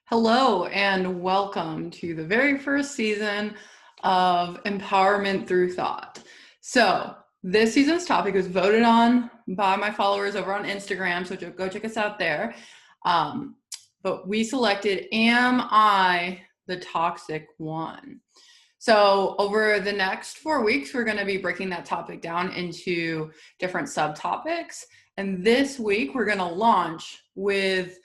Hello and welcome to the very first season of Empowerment Through Thought. So this season's topic was voted on by my followers over on Instagram, so go check us out there. But we selected, am I the toxic one? So over the next 4 weeks, we're going to be breaking that topic down into different subtopics. And this week, we're going to launch with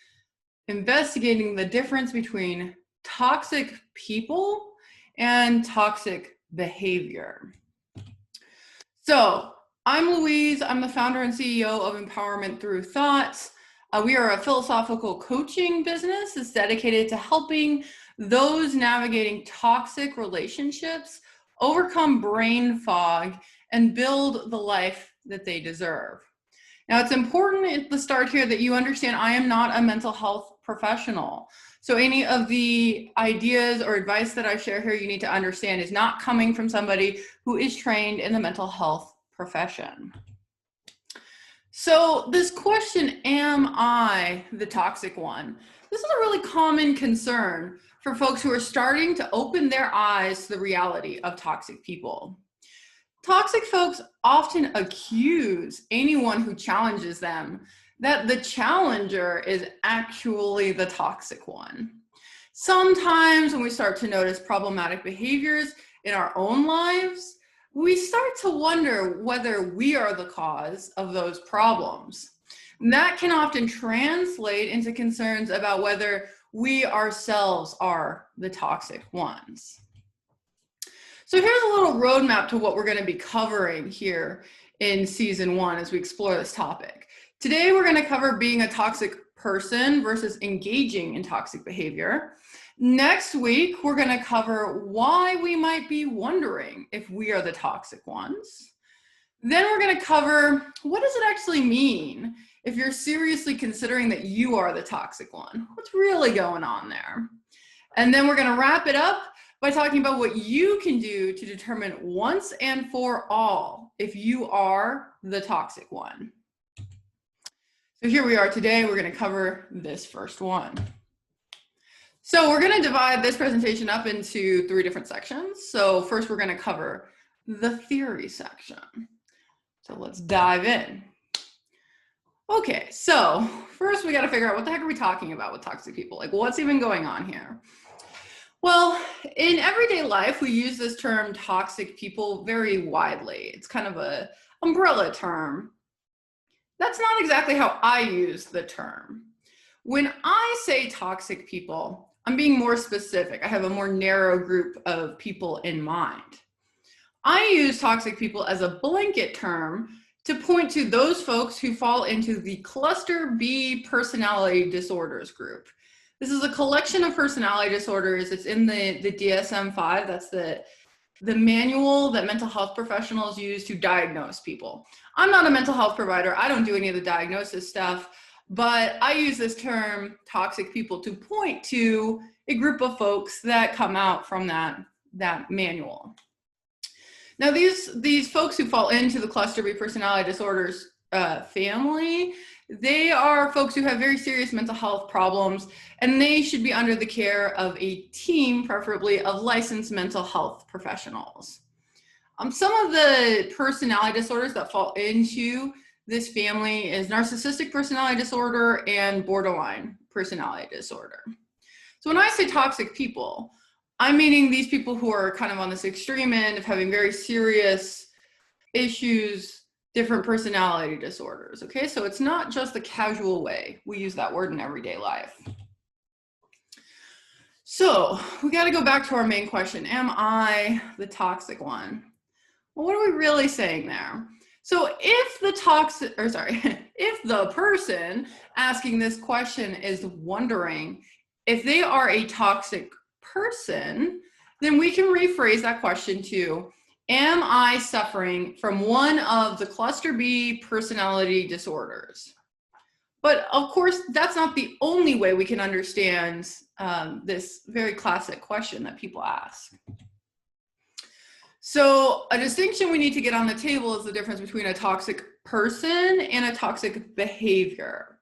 investigating the difference between toxic people and toxic behavior. So I'm Louise. I'm the founder and CEO of Empowerment Through Thoughts. We are a philosophical coaching business that's dedicated to helping those navigating toxic relationships overcome brain fog and build the life that they deserve. Now, it's important at the start here that you understand I am not a mental health professional. So any of the ideas or advice that I share here, you need to understand is not coming from somebody who is trained in the mental health profession. So this question, am I the toxic one? This is a really common concern for folks who are starting to open their eyes to the reality of toxic people. Toxic folks often accuse anyone who challenges them that the challenger is actually the toxic one. Sometimes when we start to notice problematic behaviors in our own lives, we start to wonder whether we are the cause of those problems. And that can often translate into concerns about whether we ourselves are the toxic ones. So here's a little roadmap to what we're going to be covering here in season 1 as we explore this topic. Today, we're going to cover being a toxic person versus engaging in toxic behavior. Next week, we're going to cover why we might be wondering if we are the toxic ones. Then we're going to cover what does it actually mean if you're seriously considering that you are the toxic one? What's really going on there? And then we're going to wrap it up by talking about what you can do to determine once and for all if you are the toxic one. So here we are today, we're going to cover this first one. So we're going to divide this presentation up into 3 different sections. So first we're going to cover the theory section. So let's dive in. Okay, so first we got to figure out what the heck are we talking about with toxic people? Like what's even going on here? Well, in everyday life, we use this term toxic people very widely. It's kind of an umbrella term. That's not exactly how I use the term. When I say toxic people, I'm being more specific. I have a more narrow group of people in mind. I use toxic people as a blanket term to point to those folks who fall into the cluster B personality disorders group. This is a collection of personality disorders. It's in the DSM-5. That's the manual that mental health professionals use to diagnose people. I'm not a mental health provider. I don't do any of the diagnosis stuff, but I use this term toxic people to point to a group of folks that come out from that manual. Now, these folks who fall into the cluster B personality disorders family, they are folks who have very serious mental health problems, and they should be under the care of a team, preferably of licensed mental health professionals. Some of the personality disorders that fall into this family is narcissistic personality disorder and borderline personality disorder. So when I say toxic people, I'm meaning these people who are kind of on this extreme end of having very serious issues, different personality disorders, okay? So it's not just the casual way we use that word in everyday life. So we got to go back to our main question. Am I the toxic one? Well, what are we really saying there? So if the person asking this question is wondering if they are a toxic person, then we can rephrase that question to, am I suffering from one of the cluster B personality disorders? But of course, that's not the only way we can understand this very classic question that people ask. So a distinction we need to get on the table is the difference between a toxic person and a toxic behavior.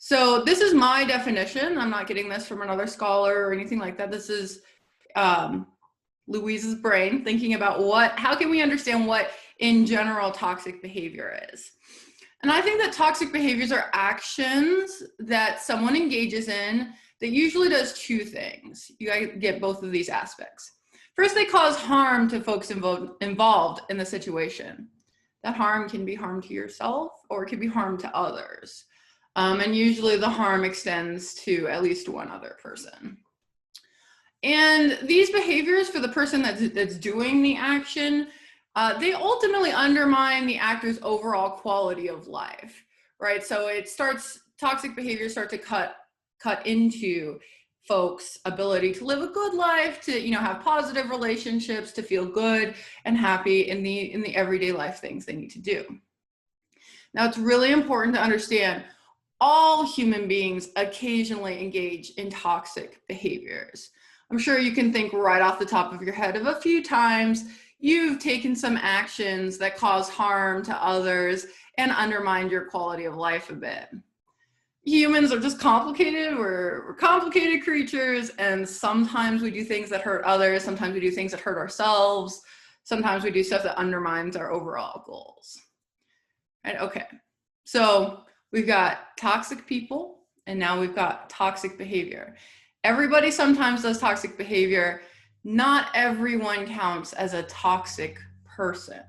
So this is my definition. I'm not getting this from another scholar or anything like that. This is Louise's brain thinking about how can we understand what in general toxic behavior is. And I think that toxic behaviors are actions that someone engages in that usually does two things. You gotta get both of these aspects. First, they cause harm to folks involved in the situation. That harm can be harm to yourself or it can be harm to others. And usually the harm extends to at least one other person. And these behaviors for the person that's doing the action, they ultimately undermine the actor's overall quality of life, right? So toxic behaviors start to cut into folks' ability to live a good life, to have positive relationships, to feel good and happy in the everyday life things they need to do. Now, it's really important to understand all human beings occasionally engage in toxic behaviors. I'm sure you can think right off the top of your head of a few times you've taken some actions that cause harm to others and undermined your quality of life a bit. Humans are just complicated. We're complicated creatures, and sometimes we do things that hurt others. Sometimes we do things that hurt ourselves. Sometimes we do stuff that undermines our overall goals. Right? Okay, so we've got toxic people, and now we've got toxic behavior. Everybody sometimes does toxic behavior. Not everyone counts as a toxic person.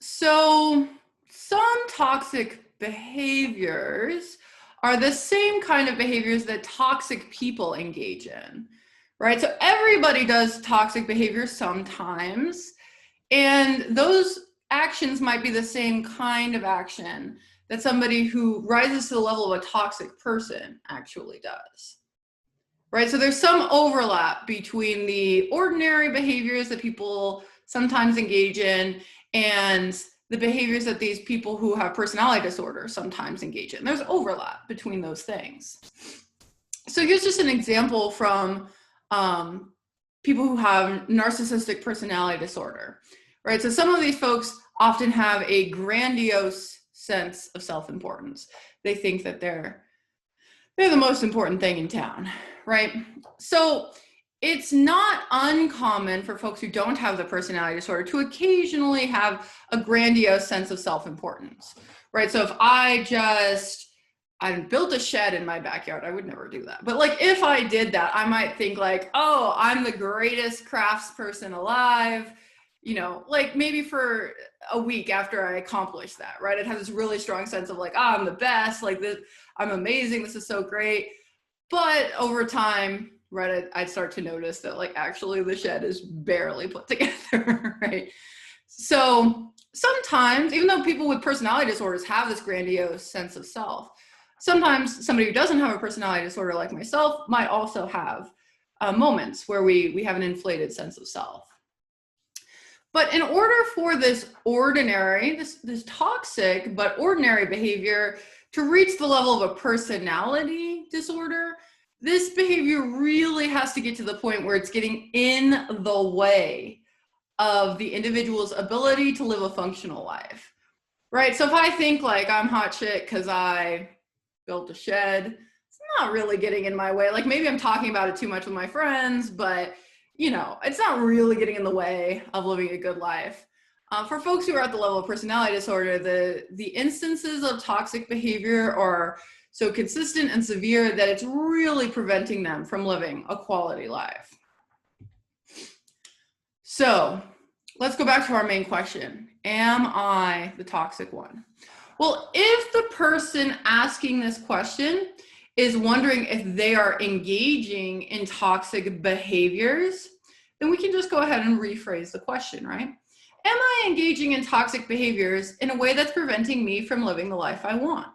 So some toxic behaviors are the same kind of behaviors that toxic people engage in, right? So everybody does toxic behavior sometimes, and those actions might be the same kind of action that somebody who rises to the level of a toxic person actually does. Right, so there's some overlap between the ordinary behaviors that people sometimes engage in and the behaviors that these people who have personality disorder sometimes engage in. There's overlap between those things. So here's just an example from people who have narcissistic personality disorder. Right, so some of these folks often have a grandiose sense of self-importance. They think that they're the most important thing in town, right? So it's not uncommon for folks who don't have the personality disorder to occasionally have a grandiose sense of self-importance, right? So if I built a shed in my backyard, I would never do that. But like if I did that, I might think like, oh, I'm the greatest craftsperson alive, like maybe for a week after I accomplished that, right? It has this really strong sense of like, I'm the best, like this, I'm amazing, this is so great. But over time, right, I'd start to notice that like actually the shed is barely put together, right? So sometimes, even though people with personality disorders have this grandiose sense of self, sometimes somebody who doesn't have a personality disorder like myself might also have moments where we have an inflated sense of self. But in order for this toxic but ordinary behavior to reach the level of a personality disorder, this behavior really has to get to the point where it's getting in the way of the individual's ability to live a functional life, right? So if I think like I'm hot shit because I built a shed, it's not really getting in my way. Like maybe I'm talking about it too much with my friends, but it's not really getting in the way of living a good life. For folks who are at the level of personality disorder, the instances of toxic behavior are so consistent and severe that it's really preventing them from living a quality life. So let's go back to our main question. Am I the toxic one? Well, if the person asking this question is wondering if they are engaging in toxic behaviors, then we can just go ahead and rephrase the question, right? Am I engaging in toxic behaviors in a way that's preventing me from living the life I want?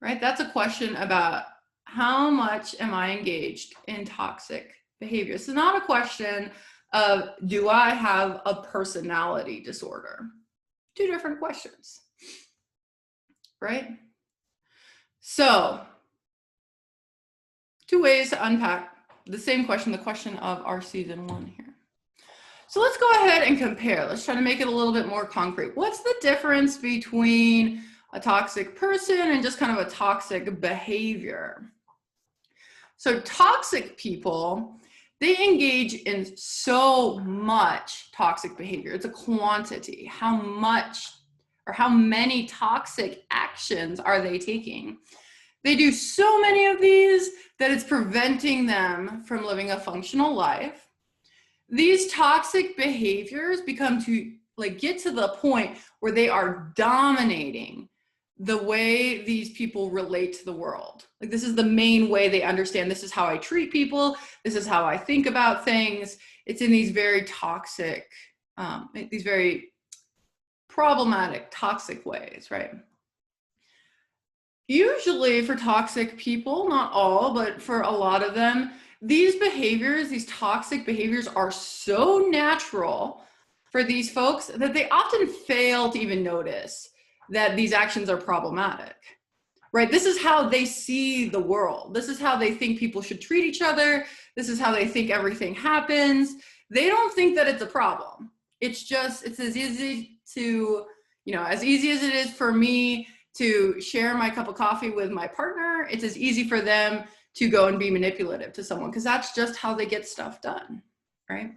Right? That's a question about how much am I engaged in toxic behaviors. It's not a question of do I have a personality disorder? Two different questions, right? So, two ways to unpack the same question, the question of our season 1 here. So let's go ahead and compare. Let's try to make it a little bit more concrete. What's the difference between a toxic person, and just kind of a toxic behavior. So toxic people, they engage in so much toxic behavior. It's a quantity. How much or how many toxic actions are they taking? They do so many of these that it's preventing them from living a functional life. These toxic behaviors become to get to the point where they are dominating the way these people relate to the world. Like, this is the main way they understand, this is how I treat people, this is how I think about things. It's in these very toxic, these very problematic, toxic ways, right? Usually for toxic people, not all, but for a lot of them, these behaviors, these toxic behaviors are so natural for these folks that they often fail to even notice that these actions are problematic, right? This is how they see the world. This is how they think people should treat each other. This is how they think everything happens. They don't think that it's a problem. It's as easy to, as easy as it is for me to share my cup of coffee with my partner, it's as easy for them to go and be manipulative to someone, because that's just how they get stuff done, right?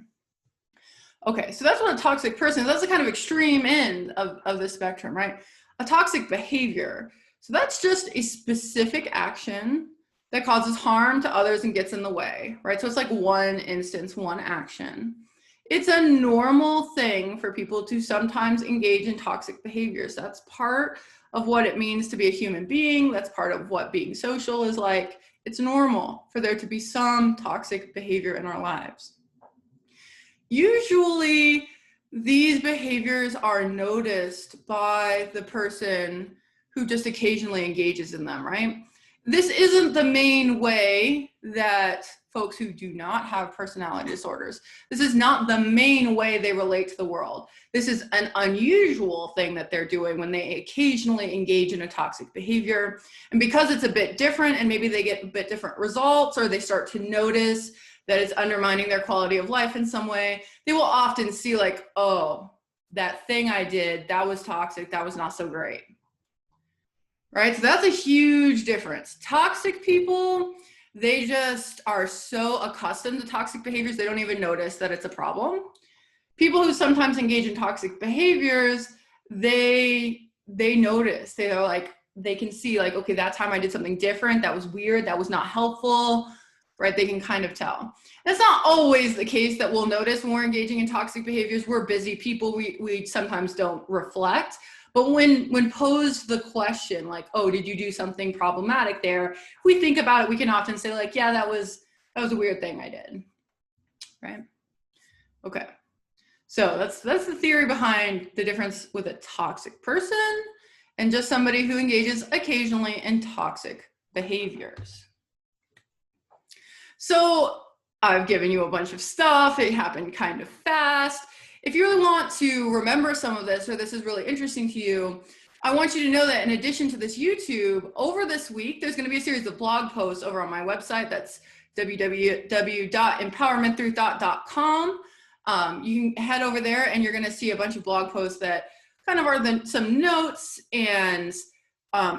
Okay, so that's what a toxic person is. That's the kind of extreme end of the spectrum, right? A toxic behavior. So that's just a specific action that causes harm to others and gets in the way, right? So it's like one instance, one action. It's a normal thing for people to sometimes engage in toxic behaviors. That's part of what it means to be a human being. That's part of what being social is like. It's normal for there to be some toxic behavior in our lives. Usually, these behaviors are noticed by the person who just occasionally engages in them, right? This isn't the main way that folks who do not have personality disorders, this is not the main way they relate to the world. This is an unusual thing that they're doing when they occasionally engage in a toxic behavior. And because it's a bit different and maybe they get a bit different results, or they start to notice that it's undermining their quality of life in some way, they will often see like, oh, that thing I did, that was toxic, that was not so great. Right? So that's a huge difference. Toxic people, they just are so accustomed to toxic behaviors, they don't even notice that it's a problem. People who sometimes engage in toxic behaviors, they notice. They're like, they can see like, okay, that time I did something different, that was weird, that was not helpful, right? They can kind of tell. And it's not always the case that we'll notice when we're engaging in toxic behaviors. We're busy people, we sometimes don't reflect. But when posed the question like, oh, did you do something problematic there? If we think about it, we can often say like, yeah, that was a weird thing I did, right? Okay, so that's the theory behind the difference with a toxic person and just somebody who engages occasionally in toxic behaviors. So I've given you a bunch of stuff. It happened kind of fast. If you really want to remember some of this, or this is really interesting to you, I want you to know that in addition to this YouTube, over this week, there's going to be a series of blog posts over on my website. That's www.empowermentthroughthought.com. You can head over there and you're going to see a bunch of blog posts that kind of are some notes and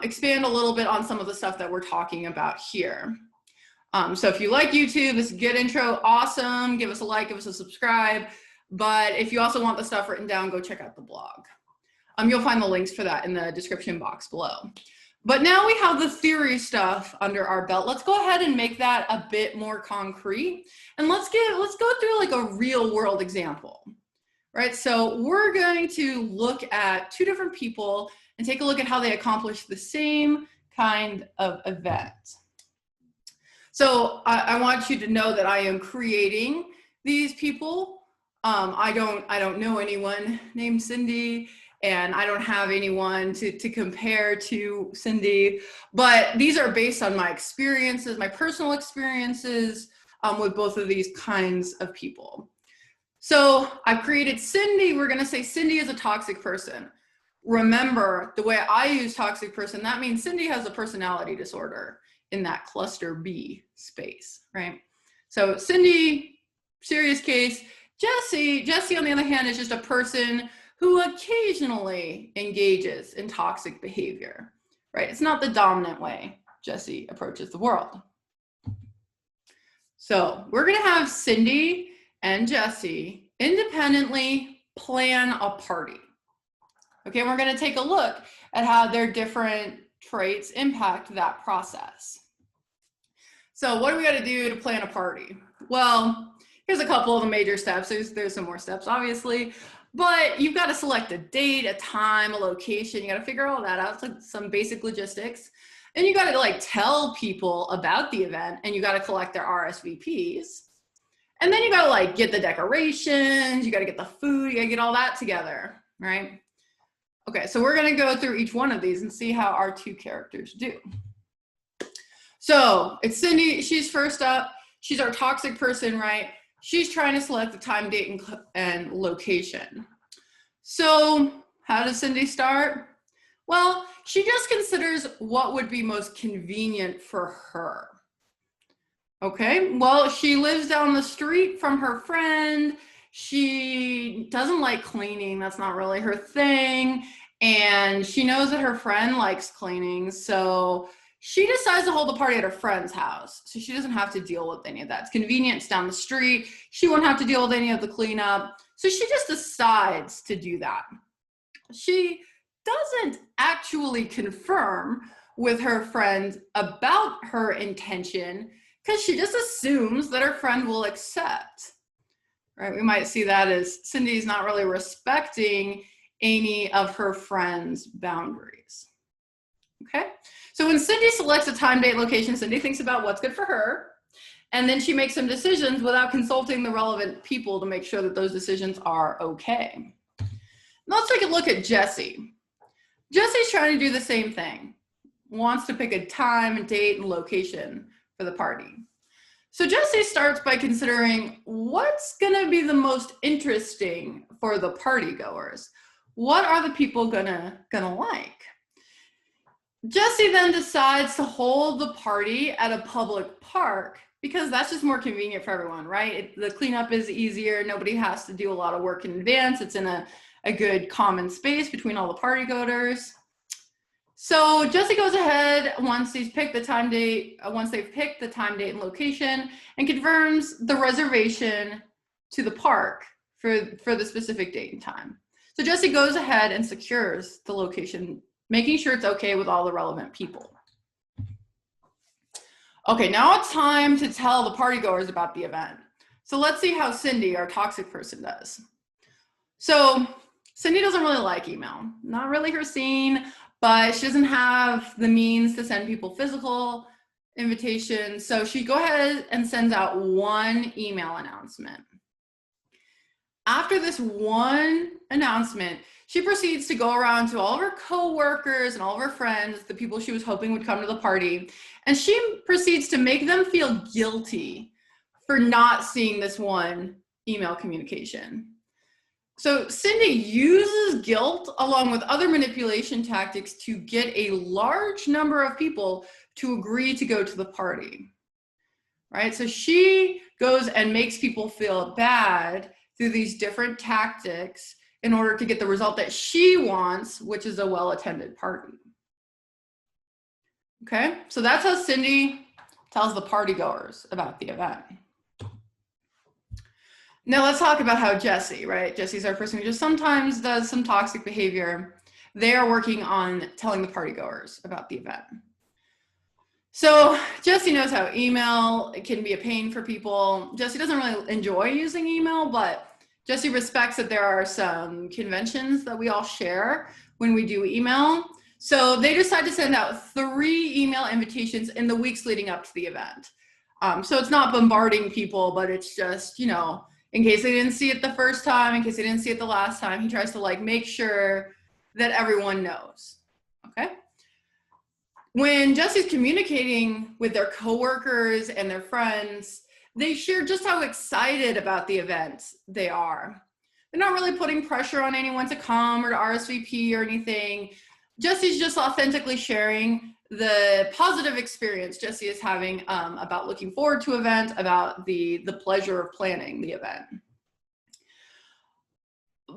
expand a little bit on some of the stuff that we're talking about here. So if you like YouTube, this is a good intro, awesome. Give us a like, give us a subscribe. But if you also want the stuff written down, go check out the blog. You'll find the links for that in the description box below. But now we have the theory stuff under our belt. Let's go ahead and make that a bit more concrete. And let's go through like a real world example, right? So we're going to look at two different people and take a look at how they accomplish the same kind of event. So I want you to know that I am creating these people. I don't know anyone named Cindy, and I don't have anyone to compare to Cindy, but these are based on my experiences, my personal experiences with both of these kinds of people. So I've created Cindy. We're gonna say Cindy is a toxic person. Remember, the way I use toxic person, that means Cindy has a personality disorder in that cluster B space, right? So Cindy, serious case. Jessie, on the other hand, is just a person who occasionally engages in toxic behavior, right? It's not the dominant way Jessie approaches the world. So we're gonna have Cindy and Jessie independently plan a party. Okay, and we're gonna take a look at how their different traits impact that process. So what do we gotta do to plan a party? Well, here's a couple of the major steps. There's some more steps, obviously, but you've got to select a date, a time, a location. You got to figure all that out. It's like some basic logistics. And you got to like tell people about the event, and you got to collect their RSVPs. And then you got to like get the decorations, you got to get the food, you got to get all that together, right? Okay, so we're going to go through each one of these and see how our two characters do. So it's Cindy, she's first up. She's our toxic person, right? She's trying to select the time, date, and location. So how does Cindy start? Well, she just considers what would be most convenient for her. Okay, well, she lives down the street from her friend. She doesn't like cleaning. That's not really her thing. And she knows that her friend likes cleaning. So she decides to hold the party at her friend's house. So she doesn't have to deal with any of that. It's convenient, it's down the street. She won't have to deal with any of the cleanup. So she just decides to do that. She doesn't actually confirm with her friend about her intention because she just assumes that her friend will accept. Right? We might see that as Cindy's not really respecting any of her friend's boundaries. Okay? So when Cindy selects a time, date, location, Cindy thinks about what's good for her, and then she makes some decisions without consulting the relevant people to make sure that those decisions are okay. Now let's take a look at Jessie. Jessie's trying to do the same thing, wants to pick a time, date, and location for the party. So Jessie starts by considering what's gonna be the most interesting for the party goers. What are the people gonna like? Jessie then decides to hold the party at a public park because that's just more convenient for everyone, right? The cleanup is easier. Nobody has to do a lot of work in advance. It's in a good common space between all the party goers. So Jessie goes ahead once they've picked the time, date, and location, and confirms the reservation to the park for the specific date and time. So Jessie goes ahead and secures the location, making sure it's okay with all the relevant people. Okay, now it's time to tell the partygoers about the event. So let's see how Cindy, our toxic person, does. So Cindy doesn't really like email, not really her scene, but she doesn't have the means to send people physical invitations. So she goes ahead and sends out one email announcement. After this one announcement, she proceeds to go around to all of her coworkers and all of her friends, the people she was hoping would come to the party, and she proceeds to make them feel guilty for not seeing this one email communication. So Cindy uses guilt along with other manipulation tactics to get a large number of people to agree to go to the party, right? So she goes and makes people feel bad through these different tactics in order to get the result that she wants, which is a well-attended party. Okay, so that's how Cindy tells the partygoers about the event. Now let's talk about how Jessie, right? Jessie's our person who just sometimes does some toxic behavior. They are working on telling the partygoers about the event. So Jessie knows how email can be a pain for people. Jessie doesn't really enjoy using email, but Jessie respects that there are some conventions that we all share when we do email. So they decide to send out 3 email invitations in the weeks leading up to the event. So it's not bombarding people, but it's just, you know, in case they didn't see it the first time, in case they didn't see it the last time, he tries to like make sure that everyone knows, okay? When Jessie's communicating with their coworkers and their friends, they share just how excited about the event they are. They're not really putting pressure on anyone to come or to RSVP or anything. Jessie's just authentically sharing the positive experience Jessie is having about looking forward to event, about the pleasure of planning the event.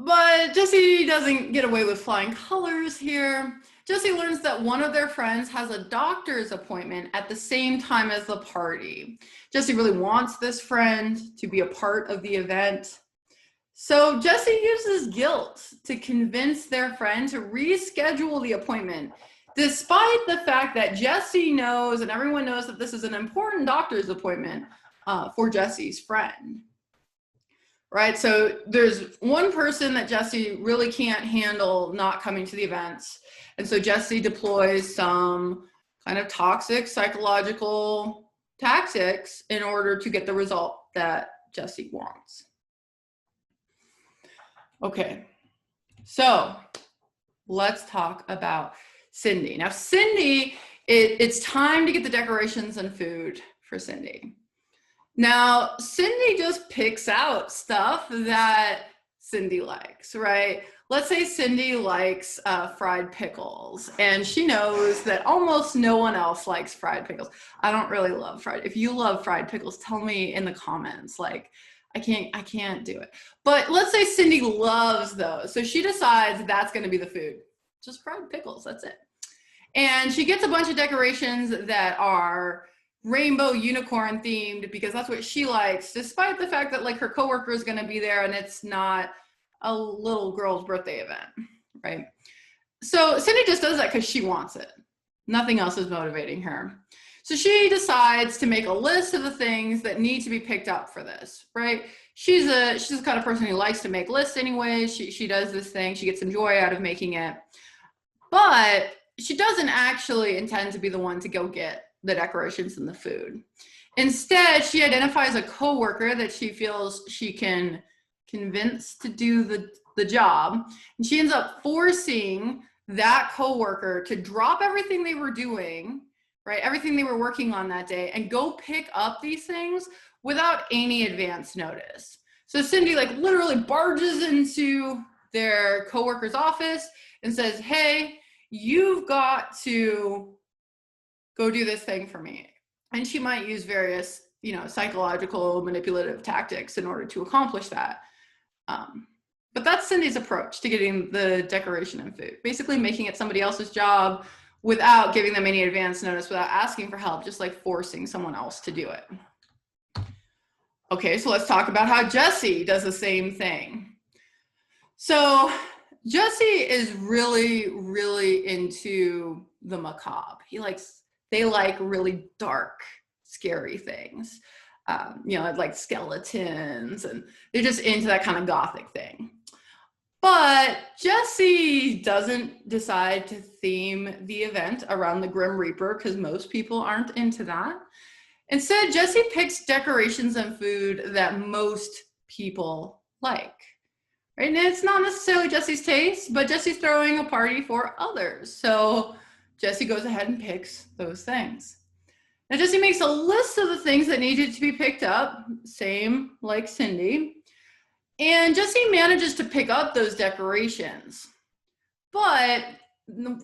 But Jessie doesn't get away with flying colors here. Jessie learns that one of their friends has a doctor's appointment at the same time as the party. Jessie really wants this friend to be a part of the event. So Jessie uses guilt to convince their friend to reschedule the appointment, despite the fact that Jessie knows and everyone knows that this is an important doctor's appointment for Jessie's friend. Right, so there's one person that Jessie really can't handle not coming to the events. And so Jessie deploys some kind of toxic psychological tactics in order to get the result that Jessie wants. Okay, so let's talk about Cindy. Now, Cindy, it's time to get the decorations and food for Cindy. Now, Cindy just picks out stuff that Cindy likes, right? Let's say Cindy likes fried pickles, and she knows that almost no one else likes fried pickles. I don't really love fried. If you love fried pickles, tell me in the comments. Like, I can't do it. But let's say Cindy loves those. So she decides that's going to be the food. Just fried pickles, that's it. And she gets a bunch of decorations that are rainbow unicorn themed because that's what she likes, despite the fact that like her coworker is going to be there and it's not a little girl's birthday event, right? So Cindy just does that because she wants it. Nothing else is motivating her. So she decides to make a list of the things that need to be picked up for this, right? She's the kind of person who likes to make lists anyway. She does this thing. She gets some joy out of making it. But she doesn't actually intend to be the one to go get the decorations and the food. Instead, she identifies a coworker that she feels she can convince to do the job. And she ends up forcing that coworker to drop everything they were doing, right? Everything they were working on that day, and go pick up these things without any advance notice. So Cindy like literally barges into their coworker's office and says, hey, you've got to go do this thing for me. And she might use various, psychological manipulative tactics in order to accomplish that. But that's Cindy's approach to getting the decoration and food, basically making it somebody else's job without giving them any advance notice, without asking for help, just like forcing someone else to do it. Okay, so let's talk about how Jessie does the same thing. So Jessie is really, really into the macabre. They like really dark, scary things. Like skeletons, and they're just into that kind of gothic thing. But Jessie doesn't decide to theme the event around the Grim Reaper because most people aren't into that. Instead, Jessie picks decorations and food that most people like. Right? And it's not necessarily Jessie's taste, but Jessie's throwing a party for others. So Jessie goes ahead and picks those things. Now Jessie makes a list of the things that needed to be picked up, same like Cindy. And Jessie manages to pick up those decorations, but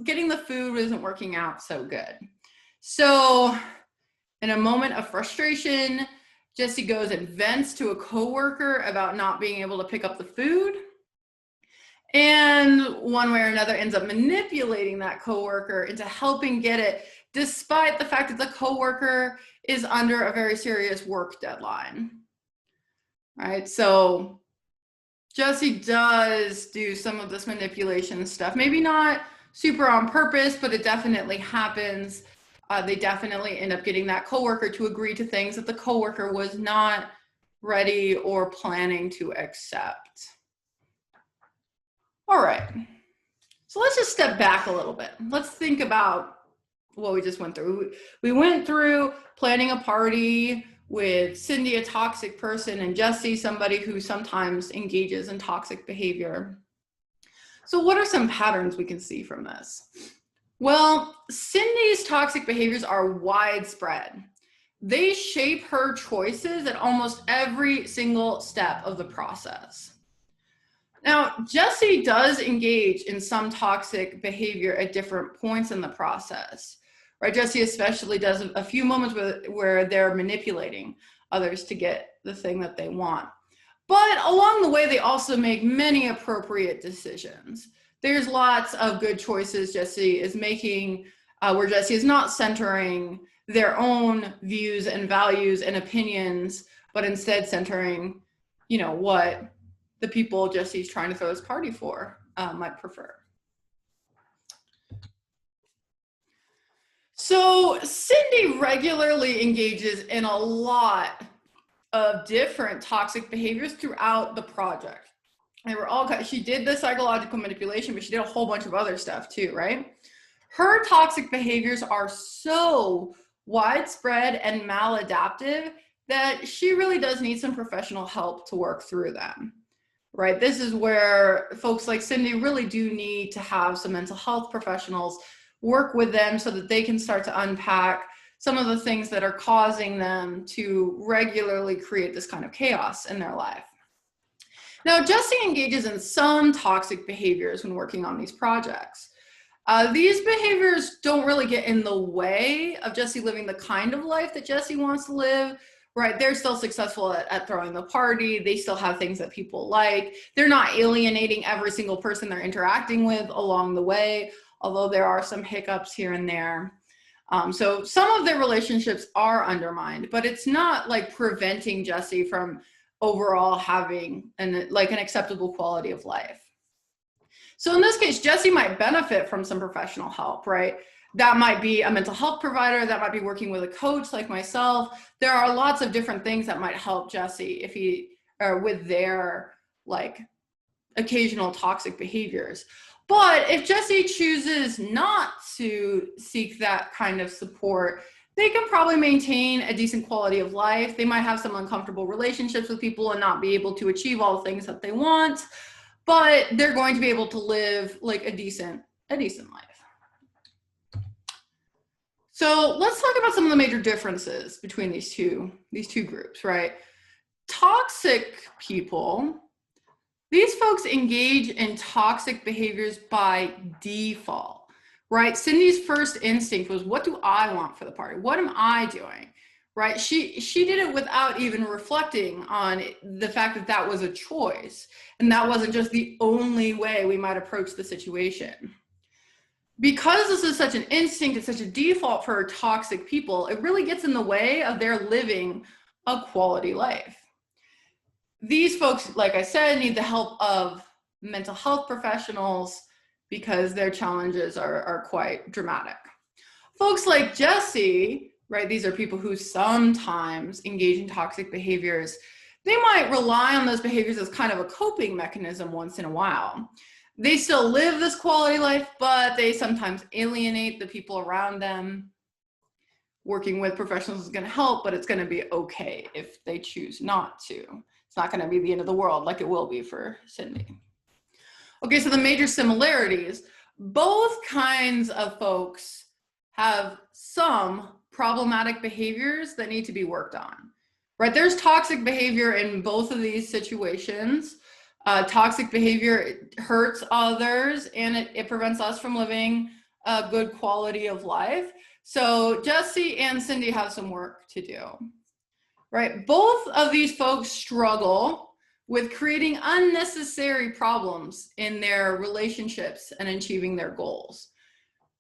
getting the food isn't working out so good. So in a moment of frustration, Jessie goes and vents to a coworker about not being able to pick up the food. And one way or another ends up manipulating that coworker into helping get it, despite the fact that the coworker is under a very serious work deadline. Right? So Jessie does do some of this manipulation stuff. Maybe not super on purpose, but it definitely happens. They definitely end up getting that coworker to agree to things that the coworker was not ready or planning to accept. All right, so let's just step back a little bit. Let's think about what we just went through. We went through planning a party with Cindy, a toxic person, and Jessie, somebody who sometimes engages in toxic behavior. So what are some patterns we can see from this? Well, Cindy's toxic behaviors are widespread. They shape her choices at almost every single step of the process. Now, Jessie does engage in some toxic behavior at different points in the process, right? Jessie especially does a few moments where they're manipulating others to get the thing that they want. But along the way, they also make many appropriate decisions. There's lots of good choices Jessie is making, where Jessie is not centering their own views and values and opinions, but instead centering, you know, what the people Jessie's trying to throw this party for might prefer. So Cindy regularly engages in a lot of different toxic behaviors throughout the project. They were all, she did the psychological manipulation, but she did a whole bunch of other stuff too, right? Her toxic behaviors are so widespread and maladaptive that she really does need some professional help to work through them, right? This is where folks like Cindy really do need to have some mental health professionals work with them so that they can start to unpack some of the things that are causing them to regularly create this kind of chaos in their life. Now, Jessie engages in some toxic behaviors when working on these projects. These behaviors don't really get in the way of Jessie living the kind of life that Jessie wants to live, right? They're still successful at throwing the party. They still have things that people like. They're not alienating every single person they're interacting with along the way, although there are some hiccups here and there. So some of their relationships are undermined, but it's not like preventing Jessie from overall having an acceptable quality of life. So in this case, Jessie might benefit from some professional help, right? That might be a mental health provider, that might be working with a coach like myself. There are lots of different things that might help Jessie with their like occasional toxic behaviors. But if Jessie chooses not to seek that kind of support, they can probably maintain a decent quality of life. They might have some uncomfortable relationships with people and not be able to achieve all the things that they want, but they're going to be able to live like a decent life. So let's talk about some of the major differences between these two groups, right? Toxic people, these folks engage in toxic behaviors by default, right? Cindy's first instinct was, what do I want for the party? What am I doing, right? She did it without even reflecting on the fact that that was a choice. And that wasn't just the only way we might approach the situation. Because this is such an instinct, it's such a default for toxic people, it really gets in the way of their living a quality life. These folks, like I said, need the help of mental health professionals because their challenges are quite dramatic. Folks like Jessie, right, these are people who sometimes engage in toxic behaviors. They might rely on those behaviors as kind of a coping mechanism once in a while. They still live this quality life, but they sometimes alienate the people around them. Working with professionals is going to help, but it's going to be okay if they choose not to. It's not going to be the end of the world like it will be for Cindy. Okay, so the major similarities. Both kinds of folks have some problematic behaviors that need to be worked on, right? There's toxic behavior in both of these situations. Toxic behavior hurts others and it prevents us from living a good quality of life. So Jessie and Cindy have some work to do. Right, both of these folks struggle with creating unnecessary problems in their relationships and achieving their goals,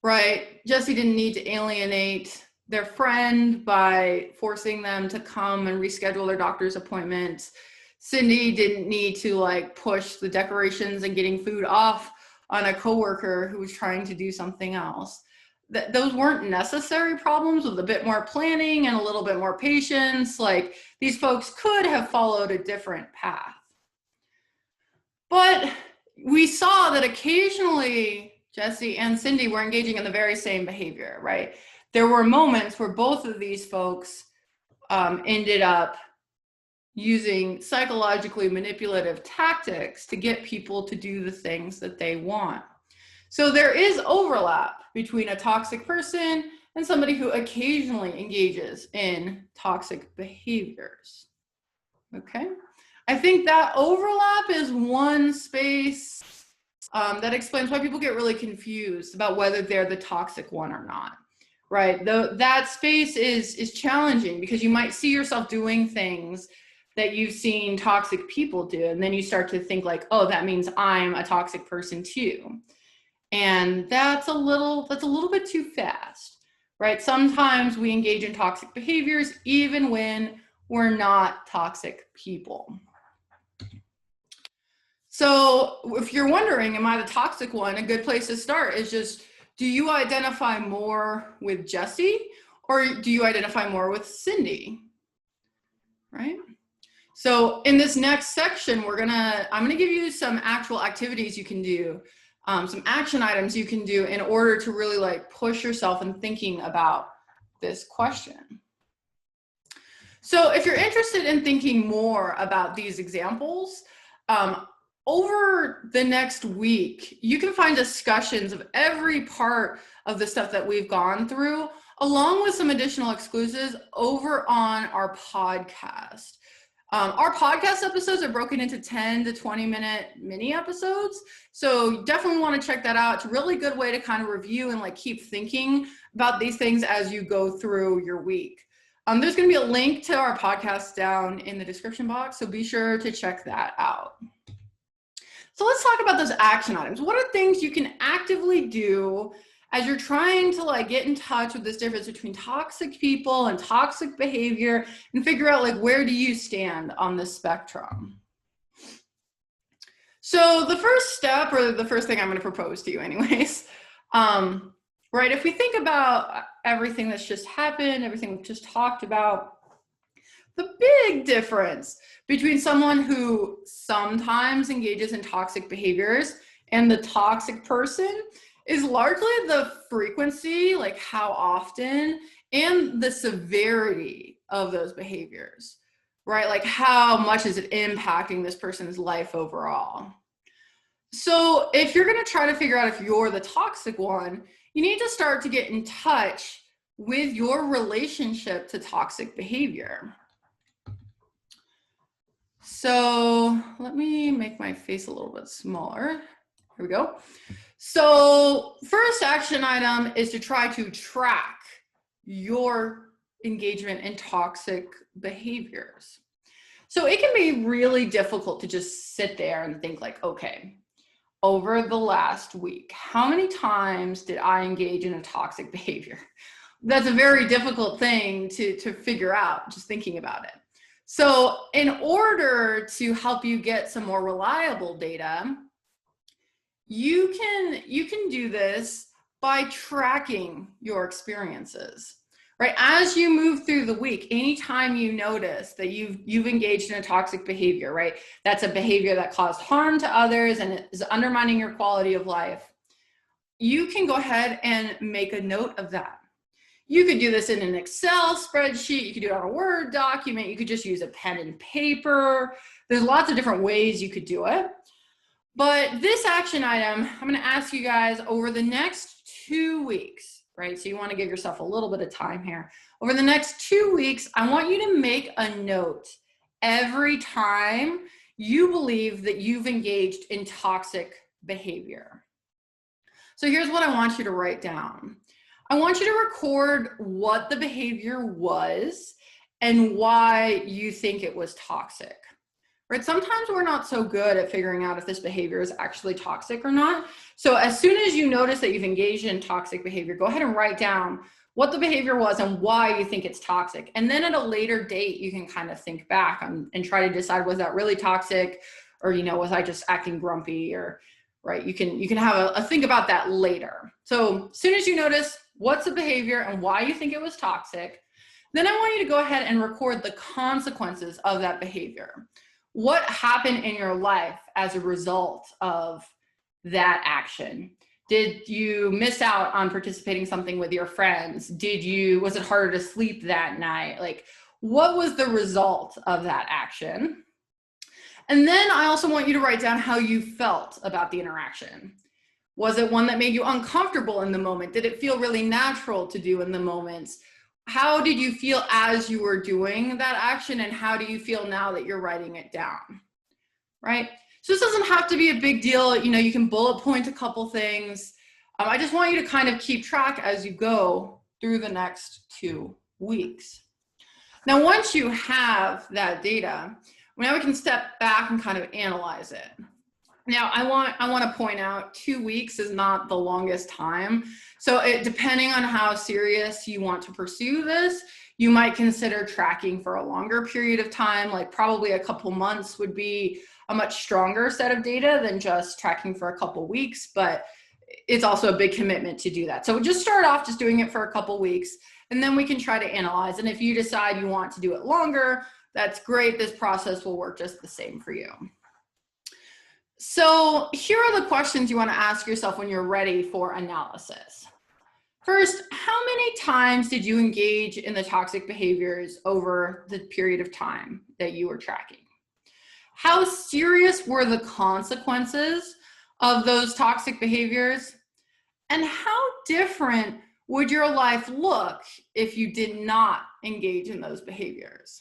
right? Jessie didn't need to alienate their friend by forcing them to come and reschedule their doctor's appointments. Cindy didn't need to like push the decorations and getting food off on a coworker who was trying to do something else. Those weren't necessary problems. With a bit more planning and a little bit more patience, like these folks could have followed a different path. But we saw that occasionally Jessie and Cindy were engaging in the very same behavior, right? There were moments where both of these folks ended up using psychologically manipulative tactics to get people to do the things that they want. So there is overlap between a toxic person and somebody who occasionally engages in toxic behaviors. Okay, I think that overlap is one space that explains why people get really confused about whether they're the toxic one or not, right? That space is challenging because you might see yourself doing things that you've seen toxic people do. And then you start to think like, oh, that means I'm a toxic person too. And that's a little bit too fast, right? Sometimes we engage in toxic behaviors even when we're not toxic people. So if you're wondering, am I the toxic one? A good place to start is just, do you identify more with Jessie or do you identify more with Cindy, right? So in this next section, I'm gonna give you some actual activities you can do, some action items you can do in order to really like push yourself in thinking about this question. So if you're interested in thinking more about these examples, over the next week, you can find discussions of every part of the stuff that we've gone through, along with some additional exclusives over on our podcast. Our podcast episodes are broken into 10 to 20 minute mini episodes. So you definitely want to check that out. It's a really good way to kind of review and like keep thinking about these things as you go through your week. There's going to be a link to our podcast down in the description box. So be sure to check that out. So let's talk about those action items. What are things you can actively do as you're trying to like get in touch with this difference between toxic people and toxic behavior and figure out like, where do you stand on this spectrum? So the first step, or the first thing I'm going to propose to you anyways, right, if we think about everything that's just happened, everything we've just talked about, the big difference between someone who sometimes engages in toxic behaviors and the toxic person is largely the frequency, like how often, and the severity of those behaviors, right? Like how much is it impacting this person's life overall? So if you're going to try to figure out if you're the toxic one, you need to start to get in touch with your relationship to toxic behavior. So let me make my face a little bit smaller. Here we go. So first action item is to try to track your engagement in toxic behaviors. So it can be really difficult to just sit there and think like, okay, over the last week, how many times did I engage in a toxic behavior? That's a very difficult thing to figure out, just thinking about it. So in order to help you get some more reliable data, you can do this by tracking your experiences, right? As you move through the week, anytime you notice that you've engaged in a toxic behavior, right? That's a behavior that caused harm to others and is undermining your quality of life. You can go ahead and make a note of that. You could do this in an Excel spreadsheet. You could do it on a Word document. You could just use a pen and paper. There's lots of different ways you could do it. But this action item, I'm going to ask you guys over the next 2 weeks, right? So you want to give yourself a little bit of time here. Over the next 2 weeks, I want you to make a note every time you believe that you've engaged in toxic behavior. So here's what I want you to write down. I want you to record what the behavior was and why you think it was toxic. Right? Sometimes we're not so good at figuring out if this behavior is actually toxic or not. So as soon as you notice that you've engaged in toxic behavior, go ahead and write down what the behavior was and why you think it's toxic. And then at a later date, you can kind of think back and try to decide, was that really toxic? Or, was I just acting grumpy? Or, right, you can have a think about that later. So as soon as you notice what's the behavior and why you think it was toxic, then I want you to go ahead and record the consequences of that behavior. What happened in your life as a result of that action? Did you miss out on participating in something with your friends? Was it harder to sleep that night? Like, what was the result of that action? And then I also want you to write down how you felt about the interaction. Was it one that made you uncomfortable in the moment? Did it feel really natural to do in the moments? How did you feel as you were doing that action, and how do you feel now that you're writing it down, right? So this doesn't have to be a big deal. You can bullet point a couple things. I just want you to kind of keep track as you go through the next 2 weeks. Now, once you have that data, now we can step back and kind of analyze it. Now, I want to point out 2 weeks is not the longest time. So depending on how serious you want to pursue this, you might consider tracking for a longer period of time, like probably a couple months would be a much stronger set of data than just tracking for a couple weeks, but it's also a big commitment to do that. So just start off just doing it for a couple weeks, and then we can try to analyze. And if you decide you want to do it longer, that's great. This process will work just the same for you. So here are the questions you want to ask yourself when you're ready for analysis. First, how many times did you engage in the toxic behaviors over the period of time that you were tracking? How serious were the consequences of those toxic behaviors? And how different would your life look if you did not engage in those behaviors?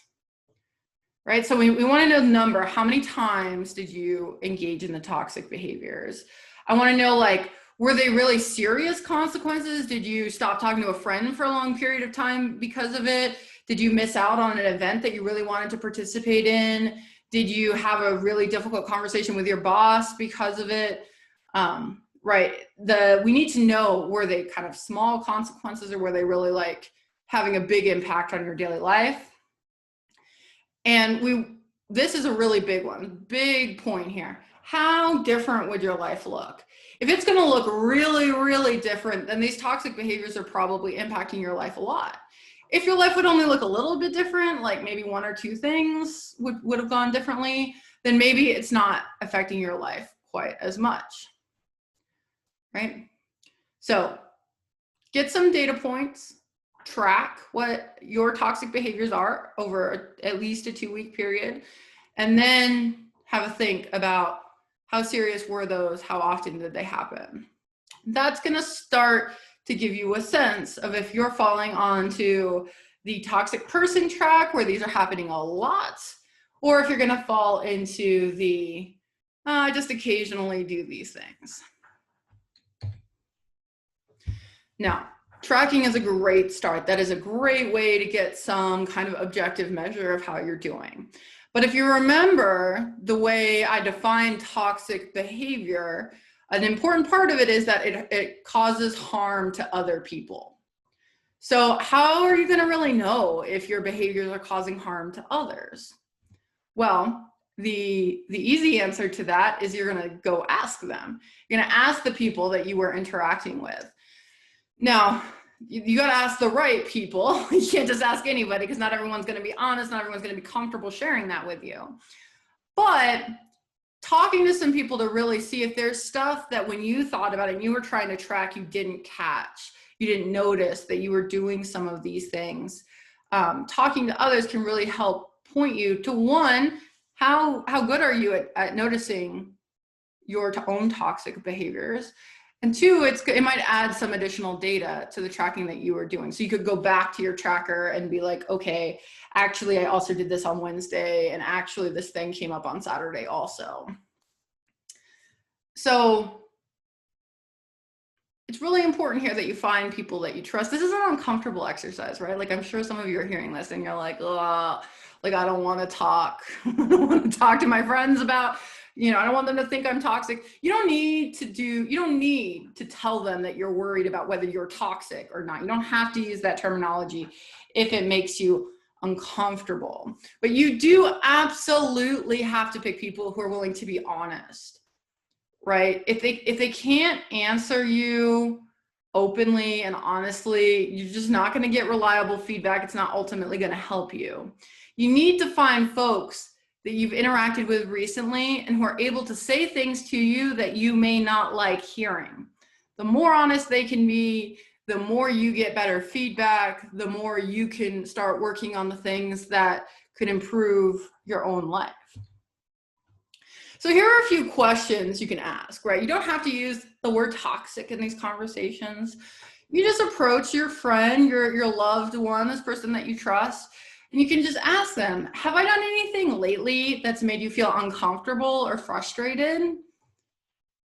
Right, so we want to know the number. How many times did you engage in the toxic behaviors? I want to know, like, were they really serious consequences? Did you stop talking to a friend for a long period of time because of it? Did you miss out on an event that you really wanted to participate in? Did you have a really difficult conversation with your boss because of it? Right, we need to know, were they kind of small consequences, or were they really like having a big impact on your daily life? And this is a really big one, big point here. How different would your life look? If it's going to look really, really different, then these toxic behaviors are probably impacting your life a lot. If your life would only look a little bit different, like maybe 1 or 2 things would have gone differently, then maybe it's not affecting your life quite as much, right? So get some data points. Track what your toxic behaviors are over at least a 2-week period, and then have a think about how serious were those, how often did they happen. That's going to start to give you a sense of if you're falling onto the toxic person track, where these are happening a lot, or if you're going to fall into the just occasionally do these things. Now, tracking is a great start. That is a great way to get some kind of objective measure of how you're doing. But if you remember the way I define toxic behavior, an important part of it is that it causes harm to other people. So how are you going to really know if your behaviors are causing harm to others? Well, the easy answer to that is you're going to go ask them. You're going to ask the people that you were interacting with. Now, you got to ask the right people. You can't just ask anybody, because not everyone's going to be honest. Not everyone's going to be comfortable sharing that with you. But talking to some people to really see if there's stuff that when you thought about it and you were trying to track, you didn't catch, you didn't notice that you were doing some of these things. Talking to others can really help point you to, one, how good are you at noticing your own toxic behaviors? And 2, it might add some additional data to the tracking that you were doing. So you could go back to your tracker and be like, okay, actually, I also did this on Wednesday, and actually this thing came up on Saturday also. So it's really important here that you find people that you trust. This is an uncomfortable exercise, right? Like, I'm sure some of you are hearing this and you're like, oh, like, I don't want to talk. I don't want to talk to my friends about, I don't want them to think I'm toxic. You don't need to tell them that you're worried about whether you're toxic or not. You don't have to use that terminology if it makes you uncomfortable. But you do absolutely have to pick people who are willing to be honest, right? If they can't answer you openly and honestly, you're just not going to get reliable feedback. It's not ultimately going to help you. You need to find folks that you've interacted with recently and who are able to say things to you that you may not like hearing. The more honest they can be, the more you get better feedback, the more you can start working on the things that could improve your own life. So here are a few questions you can ask, right? You don't have to use the word toxic in these conversations. You just approach your friend, your loved one, this person that you trust, and you can just ask them, have I done anything lately that's made you feel uncomfortable or frustrated?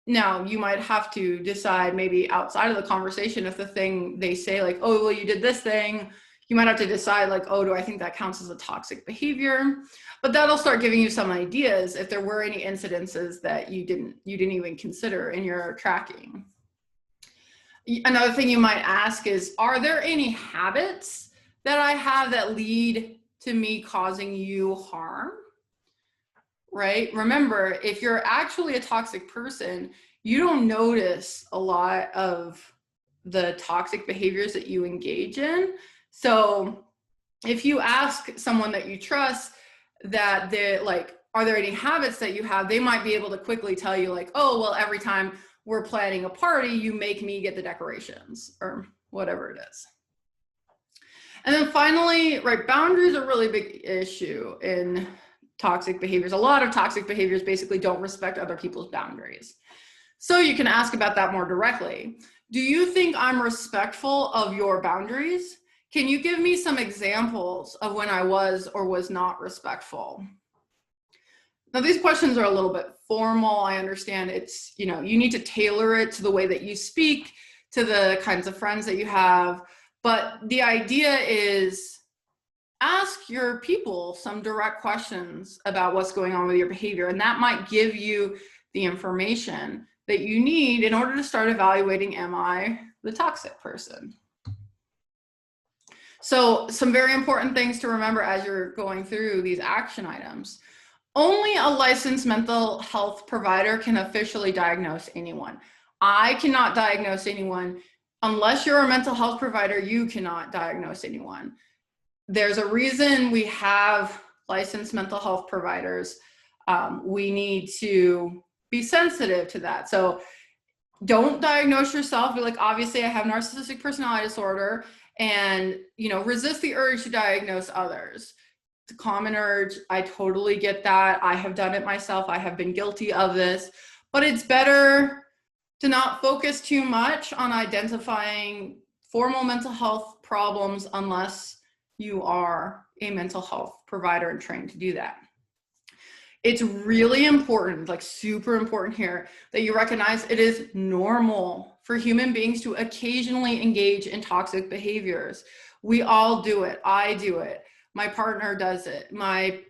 Now, you might have to decide maybe outside of the conversation if the thing they say, like, oh, well, you did this thing, You might have to decide like, oh, do I think that counts as a toxic behavior? But that'll start giving you some ideas if there were any incidences that you didn't even consider in your tracking. Another thing you might ask is, are there any habits that I have that lead to me causing you harm? Right? Remember, if you're actually a toxic person, you don't notice a lot of the toxic behaviors that you engage in. So if you ask someone that you trust that they're like, are there any habits that you have? They might be able to quickly tell you like, oh, well, every time we're planning a party, you make me get the decorations or whatever it is. And then finally, right, boundaries are a really big issue in toxic behaviors. A lot of toxic behaviors basically don't respect other people's boundaries. So you can ask about that more directly. Do you think I'm respectful of your boundaries? Can you give me some examples of when I was or was not respectful? Now, these questions are a little bit formal. I understand it's, you need to tailor it to the way that you speak, to the kinds of friends that you have. But the idea is ask your people some direct questions about what's going on with your behavior. And that might give you the information that you need in order to start evaluating, am I the toxic person? So some very important things to remember as you're going through these action items. Only a licensed mental health provider can officially diagnose anyone. I cannot diagnose anyone. Unless you're a mental health provider, you cannot diagnose anyone. There's a reason we have licensed mental health providers. We need to be sensitive to that. So don't diagnose yourself. Be like, obviously I have narcissistic personality disorder, and resist the urge to diagnose others. It's a common urge. I totally get that. I have done it myself. I have been guilty of this, but it's better to not focus too much on identifying formal mental health problems unless you are a mental health provider and trained to do that. It's really important, like super important here, that you recognize it is normal for human beings to occasionally engage in toxic behaviors. We all do it. I do it. My partner does it. I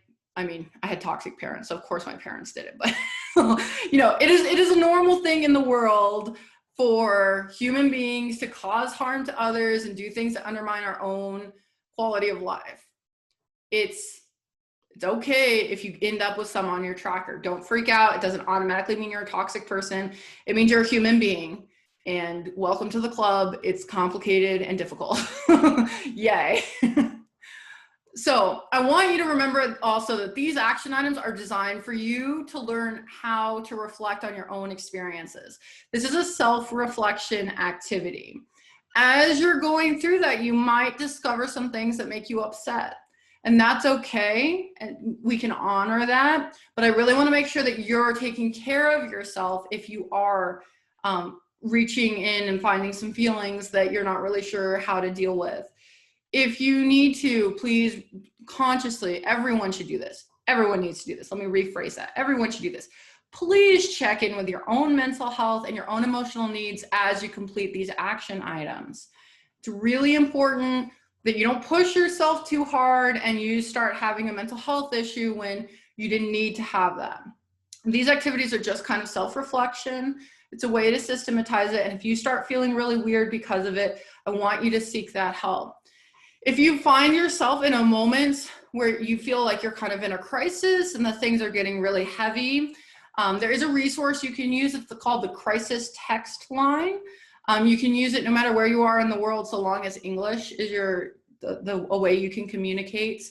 had toxic parents, so of course my parents did it, but it is a normal thing in the world for human beings to cause harm to others and do things that undermine our own quality of life. It's okay if you end up with some on your tracker. Don't freak out. It doesn't automatically mean you're a toxic person. It means you're a human being. And welcome to the club. It's complicated and difficult. Yay. So I want you to remember also that these action items are designed for you to learn how to reflect on your own experiences. This is a self-reflection activity. As you're going through that, you might discover some things that make you upset. And that's okay, and we can honor that. But I really want to make sure that you're taking care of yourself if you are reaching in and finding some feelings that you're not really sure how to deal with. If you need to, please consciously, everyone should do this. Everyone needs to do this. Let me rephrase that. Everyone should do this. Please check in with your own mental health and your own emotional needs as you complete these action items. It's really important that you don't push yourself too hard and you start having a mental health issue when you didn't need to have that. These activities are just kind of self-reflection. It's a way to systematize it. And if you start feeling really weird because of it, I want you to seek that help. If you find yourself in a moment where you feel like you're kind of in a crisis and the things are getting really heavy, there is a resource you can use. It's called the crisis text line. You can use it no matter where you are in the world, so long as English is a way you can communicate.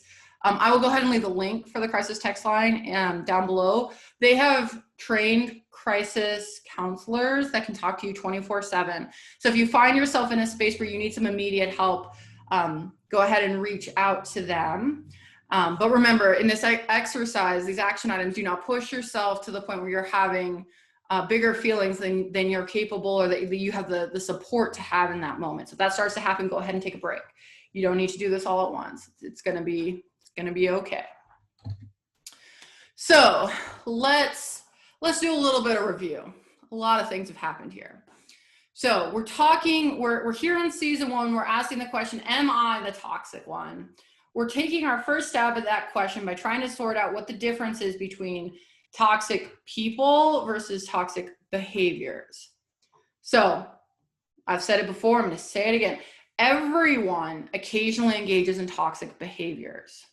I will go ahead and leave the link for the crisis text line down below. They have trained crisis counselors that can talk to you 24/7. So if you find yourself in a space where you need some immediate help, go ahead and reach out to them. But remember, in this exercise, these action items, do not push yourself to the point where you're having bigger feelings than you're capable or that you have the support to have in that moment. So if that starts to happen, go ahead and take a break. You don't need to do this all at once. It's gonna be okay. So let's do a little bit of review. A lot of things have happened here. So we're here in season 1, we're asking the question, am I the toxic one? We're taking our first stab at that question by trying to sort out what the difference is between toxic people versus toxic behaviors. So I've said it before, I'm going to say it again. Everyone occasionally engages in toxic behaviors.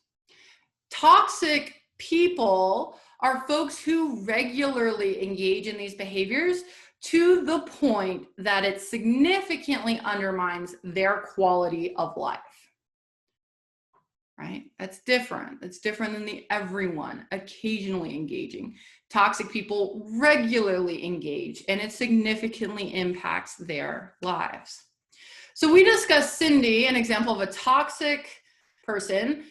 Toxic people are folks who regularly engage in these behaviors to the point that it significantly undermines their quality of life. Right? That's different. That's different than the everyone occasionally engaging. Toxic people regularly engage, and it significantly impacts their lives. So we discussed Cindy, an example of a toxic person.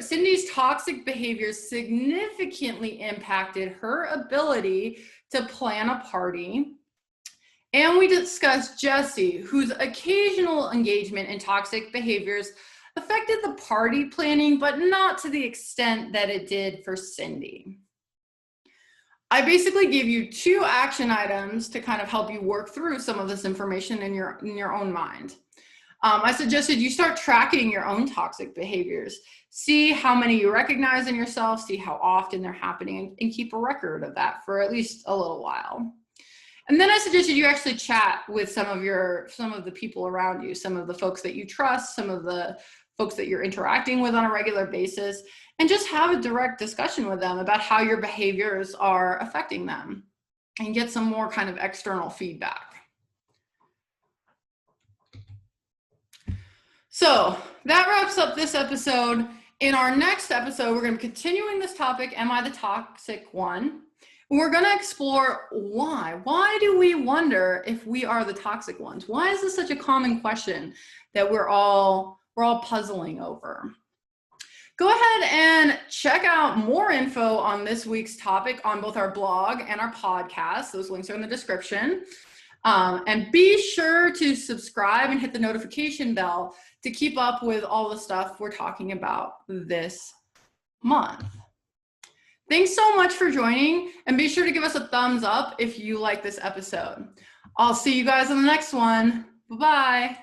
Cindy's toxic behaviors significantly impacted her ability to plan a party. And we discussed Jessie, whose occasional engagement in toxic behaviors affected the party planning, but not to the extent that it did for Cindy. I basically gave you 2 action items to kind of help you work through some of this information in your own mind. I suggested you start tracking your own toxic behaviors. See how many you recognize in yourself, see how often they're happening, and keep a record of that for at least a little while. And then I suggested you actually chat with some of the people around you, some of the folks that you trust, some of the folks that you're interacting with on a regular basis, and just have a direct discussion with them about how your behaviors are affecting them and get some more kind of external feedback. So that wraps up this episode. In our next episode, we're going to be continuing this topic, am I the toxic one? And we're going to explore why. Why do we wonder if we are the toxic ones? Why is this such a common question that we're all puzzling over? Go ahead and check out more info on this week's topic on both our blog and our podcast. Those links are in the description. And be sure to subscribe and hit the notification bell to keep up with all the stuff we're talking about this month. Thanks so much for joining, and be sure to give us a thumbs up if you like this episode. I'll see you guys on the next one. Bye-bye.